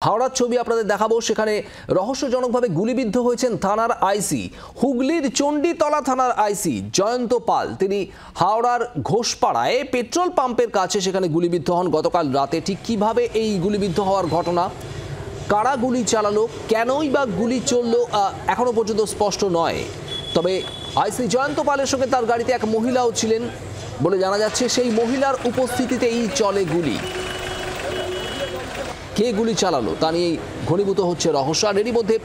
হাওড়ার ছবি আপনাদের দেখাবো। সেখানে রহস্যজনকভাবে গুলিবিদ্ধ হয়েছেন থানার আইসি, হুগলির চণ্ডীতলা থানার আইসি জয়ন্ত পাল। তিনি হাওড়ার ঘোষপাড়ায় পেট্রোল পাম্পের কাছে সেখানে গুলিবিদ্ধ হন গতকাল রাতে। ঠিক কিভাবে এই গুলিবিদ্ধ হওয়ার ঘটনা, কারা গুলি চালালো, কেনই বা গুলি চললো এখনো পর্যন্ত স্পষ্ট নয়। তবে আইসি জয়ন্ত পালের সঙ্গে তার গাড়িতে এক মহিলাও ছিলেন বলে জানা যাচ্ছে। সেই মহিলার উপস্থিতিতেই চলে গুলি। কে গুলি চালালো তা নিয়ে ঘনীভূত হচ্ছে রহস্য। আর এরই মধ্যে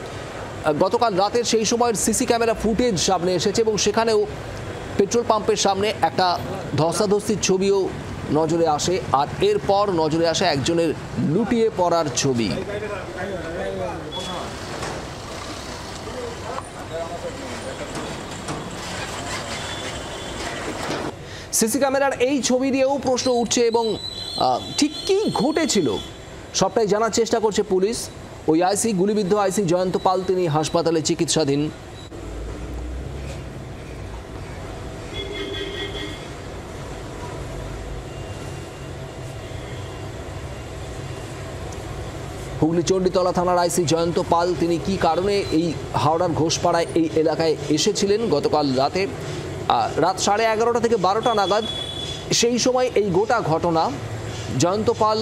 গতকাল রাতের সেই সময়ের সিসি ক্যামেরা ফুটেজ সামনে এসেছে এবং সেখানেও পেট্রোল পাম্পের সামনে একটা ধস্তাধস্তির ছবিও নজরে আসে। আর এরপর নজরে আসে একজনের লুটিয়ে পড়ার ছবি। সিসি ক্যামেরার এই ছবি দিয়েও প্রশ্ন উঠছে এবং ঠিক কী ঘটেছিল সবটাই জানার চেষ্টা করছে পুলিশ। ওই আইসি, গুলিবিদ্ধ আইসি জয়ন্ত পাল, তিনি হাসপাতালে চিকিৎসাধীন। হুগলি চণ্ডীতলা থানার আইসি জয়ন্ত পাল, তিনি কি কারণে এই হাওড়ার ঘোষপাড়ায় এই এলাকায় এসেছিলেন গতকাল রাতে রাত 11:30 থেকে 12টা নাগাদ, সেই সময় এই গোটা ঘটনা। জয়ন্ত পাল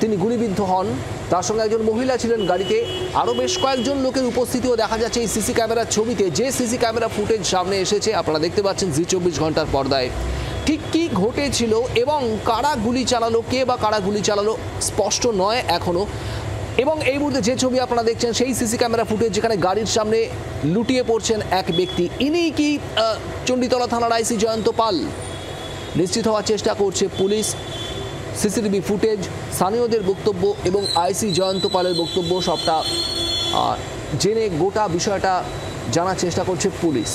তিনি গুলিবিদ্ধ হন, তার সঙ্গে একজন মহিলা ছিলেন গাড়িতে। আরও বেশ কয়েকজন লোকের উপস্থিতিও দেখা যাচ্ছে এই সিসি ক্যামেরার ছবিতে। যে সিসি ক্যামেরা ফুটেজ সামনে এসেছে আপনারা দেখতে পাচ্ছেন জি 24 ঘন্টার পর্দায়। ঠিক কী ঘটেছিল এবং কারা গুলি চালালো, কে বা কারা গুলি চালালো স্পষ্ট নয় এখনও। এবং এই মুহূর্তে যে ছবি আপনারা দেখছেন সেই সিসি ক্যামেরা ফুটেজ, যেখানে গাড়ির সামনে লুটিয়ে পড়ছেন এক ব্যক্তি। ইনি কি চণ্ডীতলা থানার আইসি জয়ন্ত পাল? নিশ্চিত হওয়ার চেষ্টা করছে পুলিশ। সিসিটিভি ফুটেজ, স্থানীয়দের বক্তব্য এবং আইসি জয়ন্ত পালের বক্তব্য সবটা জেনে গোটা বিষয়টা জানার চেষ্টা করছে পুলিশ।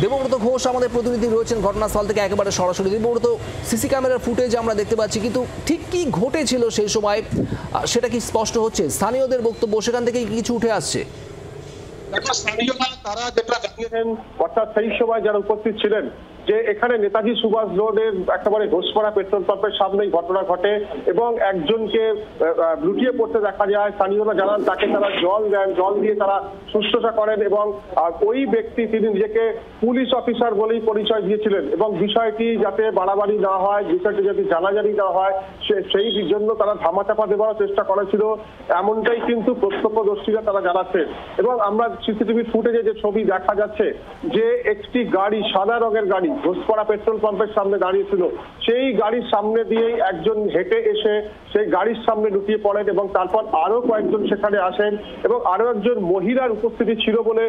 দেবব্রত ঘোষ আমাদের প্রতিনিধি রয়েছেন ঘটনাস্থল থেকে একেবারে সরাসরি। দেবব্রত, সিসি ক্যামেরার ফুটেজ আমরা দেখতে পাচ্ছি, কিন্তু ঠিক কি ঘটেছিল সেই সময় সেটা কি স্পষ্ট হচ্ছে? স্থানীয়দের বক্তব্য সেখান থেকে কিছু উঠে আসছে? স্থানীয়রা তারা যেটা জানিয়েছেন, অর্থাৎ সেই সময় যারা উপস্থিত ছিলেন যে এখানে নেতাজি সুভাষ রোডের একেবারে ঘোষপাড়া পেট্রোল পাম্পের সামনেই ঘটনা ঘটে এবং একজনকে লুটিয়ে পড়তে দেখা যায়। স্থানীয়রা জানান তাকে তারা জল দেন, জল দিয়ে তারা শুশ্রূষা করেন এবং ওই ব্যক্তি তিনি নিজেকে পুলিশ অফিসার বলেই পরিচয় দিয়েছিলেন এবং বিষয়টি যাতে বাড়াবাড়ি না হয়, বিষয়টি যাতে জানাজানি না হয় সেই জন্য তারা ধামাচাপা দেওয়ার চেষ্টা করেছিল, এমনটাই কিন্তু প্রত্যক্ষদর্শীরা তারা জানাচ্ছেন। এবং আমরা সিসিটিভি ফুটেজে যে ছবি দেখা যাচ্ছে যে একটি গাড়ি, সাদা রঙের গাড়ি ঘোষপাড়া পেট্রোল পাম্পের সামনে দাঁড়িয়েছিল, সেই গাড়ির সামনে দিয়েই একজন হেঁটে এসে সেই গাড়ির সামনে লুটিয়ে পড়েন এবং তারপর আরো কয়েকজন সেখানে আসেন এবং আরো একজন মহিলার উপস্থিতি ছিল বলে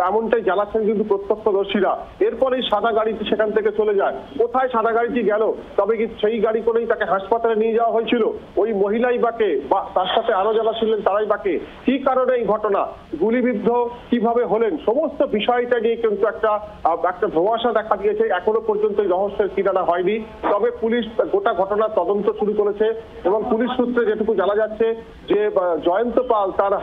এমনটাই জানাচ্ছেন কিন্তু প্রত্যক্ষদর্শীরা। এরপর এই সাদা গাড়িটি সেখান থেকে চলে যায়। কোথায় সাদা গাড়িটি গেল, তবে কি সেই গাড়ি করেই তাকে হাসপাতালে নিয়ে যাওয়া হয়েছিল? ওই মহিলাই বাকে বা তার সাথে আরো যারা ছিলেন তারাই বাকে? কি কারণে এই ঘটনা, গুলিবিদ্ধ কিভাবে হলেন, সমস্ত বিষয়টা নিয়ে কিন্তু একটা ধোঁয়াশা দেখা দিয়েছে। এখনো পর্যন্ত এই রহস্যের কিনারা হয়নি। তবে পুলিশ গোটা ঘটনার তদন্ত শুরু করেছে এবং পুলিশ সূত্রে যেটুকু জানা যাচ্ছে যে জয়ন্ত পাল তার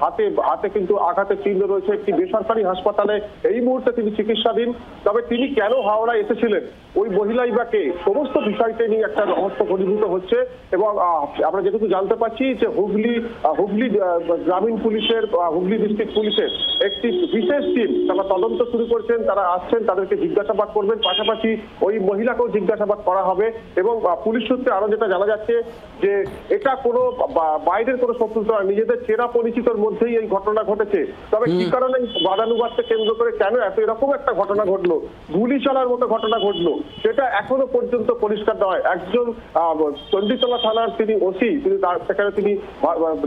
হাতে কিন্তু আঘাতের চিহ্ন রয়েছে। একটি বেসরকারি হাসপাতালে এই মুহূর্তে তিনি চিকিৎসাধীন। তবে তিনি কেন হাওড়ায় এসেছিলেন, ওই মহিলাই বা কে, সমস্ত বিষয়টা নিয়ে একটা রহস্য ঘনীভূত হচ্ছে। এবং আমরা যেটুকু জানতে পারছি যে হুগলি গ্রামীণ পুলিশের, হুগলি ডিস্ট্রিক্ট পুলিশের একটি বিশেষ টিম তারা তদন্ত শুরু করেছেন। তারা আসছেন, তাদেরকে জিজ্ঞাসাবাদ করবেন, পাশাপাশি ওই মহিলাকেও জিজ্ঞাসাবাদ করা হবে। এবং পুলিশ সূত্রে আরো যেটা জানা যাচ্ছে যে এটা কোনো বাইরের কোনো শত্রুতা, নিজেদের চেনা পরিচিতর মধ্যেই এই ঘটনা ঘটেছে। তবে কি কারণে বাদানুবাদকে কেন্দ্র করে কেন এরকম একটা ঘটনা ঘটলো, গুলি চলার মতো ঘটনা ঘটলো, সেটা এখনো পর্যন্ত পরিষ্কার নয়। একজন চণ্ডীতলা থানার তিনি ওসি, তিনি সেখানে তিনি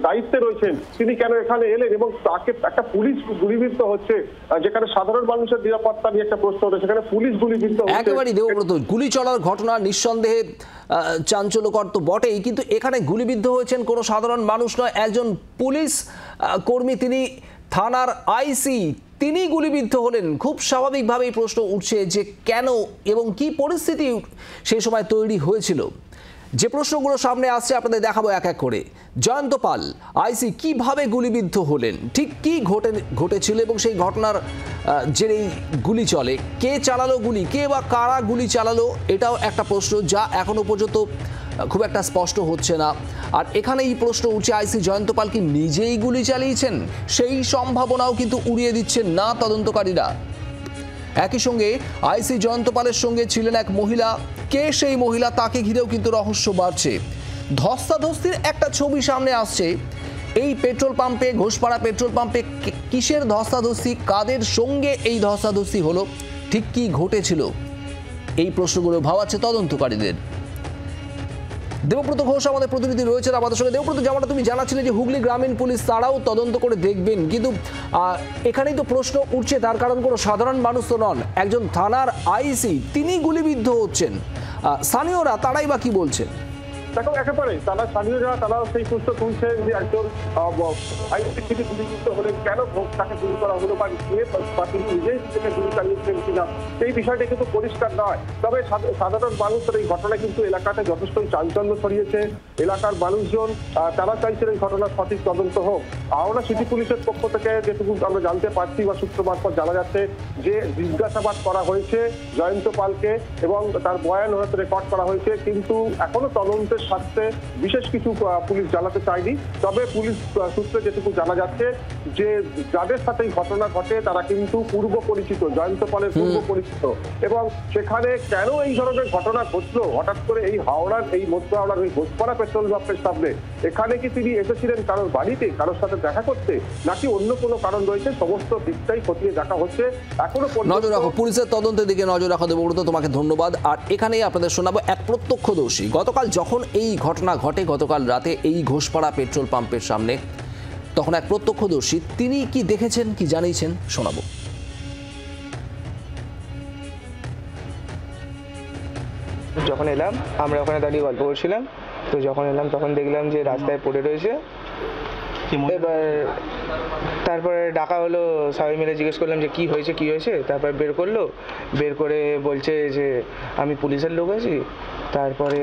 দায়িত্বে রয়েছেন, তিনি কেন এখানে এলেন এবং তাকে একটা পুলিশ গুলিবিদ্ধ হচ্ছে, যেখানে সাধারণ মানুষের নিরাপত্তা নিয়ে একটা প্রশ্ন হচ্ছে, সেখানে পুলিশ গুলিবিদ্ধ হচ্ছে। একেবারেই দেবব্রত, গুলি চলার ঘটনা নিঃসন্দেহে চাঞ্চল্যকর তো বটেই, কিন্তু এখানে গুলিবিদ্ধ হয়েছেন কোনো সাধারণ মানুষ নয়, একজন পুলিশ কর্মী, তিনি থানার আইসি, তিনি গুলিবিদ্ধ হলেন। খুব স্বাভাবিকভাবেই প্রশ্ন উঠছে যে কেন এবং কি পরিস্থিতি সেই সময় তৈরি হয়েছিল। যে প্রশ্নগুলো সামনে আসছে আপনাদের দেখাবো এক এক করে। জয়ন্ত পাল আইসি কিভাবে গুলিবিদ্ধ হলেন, ঠিক কি ঘটেছিল এবং সেই ঘটনার জেরেই গুলি চলে, কে চালালো গুলি, কে বা কারা গুলি চালালো, এটাও একটা প্রশ্ন যা এখনো পর্যন্ত খুব একটা স্পষ্ট হচ্ছে না। আর এখানে এই প্রশ্ন উঠছে, আইসি জয়ন্ত পাল কি নিজেই গুলি চালিয়েছেন, সেই সম্ভাবনাও কিন্তু উড়িয়ে দিচ্ছেন না তদন্তকারীরা। একই সঙ্গে আইসি জয়ন্ত পালের সঙ্গে ছিলেন এক মহিলা, কে সেই মহিলা তাকে ঘিরেও কিন্তু রহস্য বাড়ছে। ধস্তাধস্তির একটা ছবি সামনে আসছে এই পেট্রোল পাম্পে, ঘোষপাড়া পেট্রোল পাম্পে। কিসের ধস্তাধস্তি, কাদের সঙ্গে এই ধস্তাধস্তি হলো, ঠিক কি ঘটেছিল, এই প্রশ্নগুলো ভাবাচ্ছে তদন্তকারীদের। দেবব্রত ঘোষ আমাদের প্রতিনিধি রয়েছেন আমাদের সঙ্গে। দেবব্রত, যেমনটা তুমি জানাচ্ছিলে যে হুগলি গ্রামীণ পুলিশ তারাও তদন্ত করে দেখবেন, কিন্তু এখানেই তো প্রশ্ন উঠছে, তার কারণ কোনো সাধারণ মানুষ তো নন, একজন থানার আইসি তিনি গুলিবিদ্ধ হচ্ছেন। স্থানীয়রা তারাই বা কি বলছেন? দেখো, একেবারে তারাও সেই প্রশ্ন তুলছেন যে একজন আইসি থেকে গুলিবিদ্ধ হলেন, কেন তাকে গুলি করা হলো, বা তিনি নিজেই থেকে গুলি চালিয়েছেন কিনা, সেই বিষয়টা কিন্তু পরিষ্কার নয়। তবে সাধারণ মানুষের এই ঘটনা কিন্তু এলাকাতে যথেষ্টই চাঞ্চল্য ছড়িয়েছে। এলাকার মানুষজন তারা চাইছেন এই ঘটনার সঠিক তদন্ত হোক। হাওড়া সিটি পুলিশের পক্ষ থেকে যেটুকু আমরা জানতে পারছি বা সূত্র মারফত জানা যাচ্ছে যে জিজ্ঞাসাবাদ করা হয়েছে জয়ন্ত পালকে এবং তার বয়ান হয়তো রেকর্ড করা হয়েছে, কিন্তু এখনো তদন্তের স্বার্থে বিশেষ কিছু পুলিশ জানাতে চায়নি। তবে পুলিশ সূত্রে যেটুকু জানা যাচ্ছে যে যাদের সাথে ঘটনা ঘটে তারা কিন্তু পূর্ব পরিচিত, জয়ন্ত পালের পূর্ব পরিচিত, এবং সেখানে কেন এই ধরনের ঘটনা ঘটলো হঠাৎ করে এই হাওড়ার, এই মধ্য হাওড়ার ওই ঘোষপাড়া পেট্রোল পাম্পের সামনে, এখানে কি তিনি এসেছিলেন কারোর বাড়িতে, কারোর সাথে দেখা করতে, নাকি অন্য কোনো কারণ রয়েছে, সমস্ত দিকটাই খতিয়ে দেখা হচ্ছে। এখনো নজর রাখো, পুলিশের তদন্তের দিকে নজর রাখো। দেবব্রত, তোমাকে ধন্যবাদ। আর এখানেই আপনাদের শোনাবো এক প্রত্যক্ষদর্শী। গতকাল যখন এই ঘটনা ঘটে, গতকাল রাতে এই ঘোষপাড়া পেট্রোল পাম্পের সামনে, তখন এক প্রত্যক্ষদর্শী তিনি কি দেখেছেন, কি জানিয়েছেন শোনাবো। যখন এলাম আমরা ওখানে দাঁড়িয়ে গল্প করছিলাম, তো যখন এলাম তখন দেখলাম যে রাস্তায় পড়ে রয়েছে। এবার তারপরে ডাকা হলো, সবাই মিলে জিজ্ঞেস করলাম যে কি হয়েছে। তারপর বের করে বলছে যে আমি পুলিশের লোক আছি। তারপরে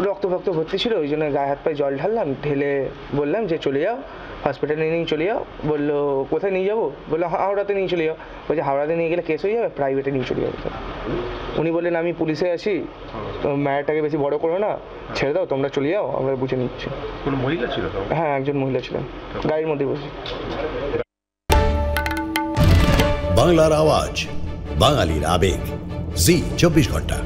রক্ত ভর্তি ছিল, ওই জন্য গায়ে হাত পায়ে জল ঢাললাম, ঢেলে বললাম যে চলে যাও হসপিটালে নিয়ে চলে যাও। বললো কোথায় নিয়ে যাবো, বললো হাওড়াতে নিয়ে চলে যাও। বলছে হাওড়াতে নিয়ে গেলে কেস হয়ে যাবে, প্রাইভেটে নিয়ে চলে যাবে। উনি বললেন আমি পুলিশে আছি, তো ম্যাটারটাকে বেশি বড় করো না, ছেড়ে দাও, তোমরা চলে যাও, আমরা বুঝে নিচ্ছি। কোনো মহিলা ছিল? হ্যাঁ, একজন মহিলা ছিলেন, গাড়ির মধ্যে বসে। বাংলার আওয়াজ, বাঙালির আবেগ, জি 24 ঘন্টা।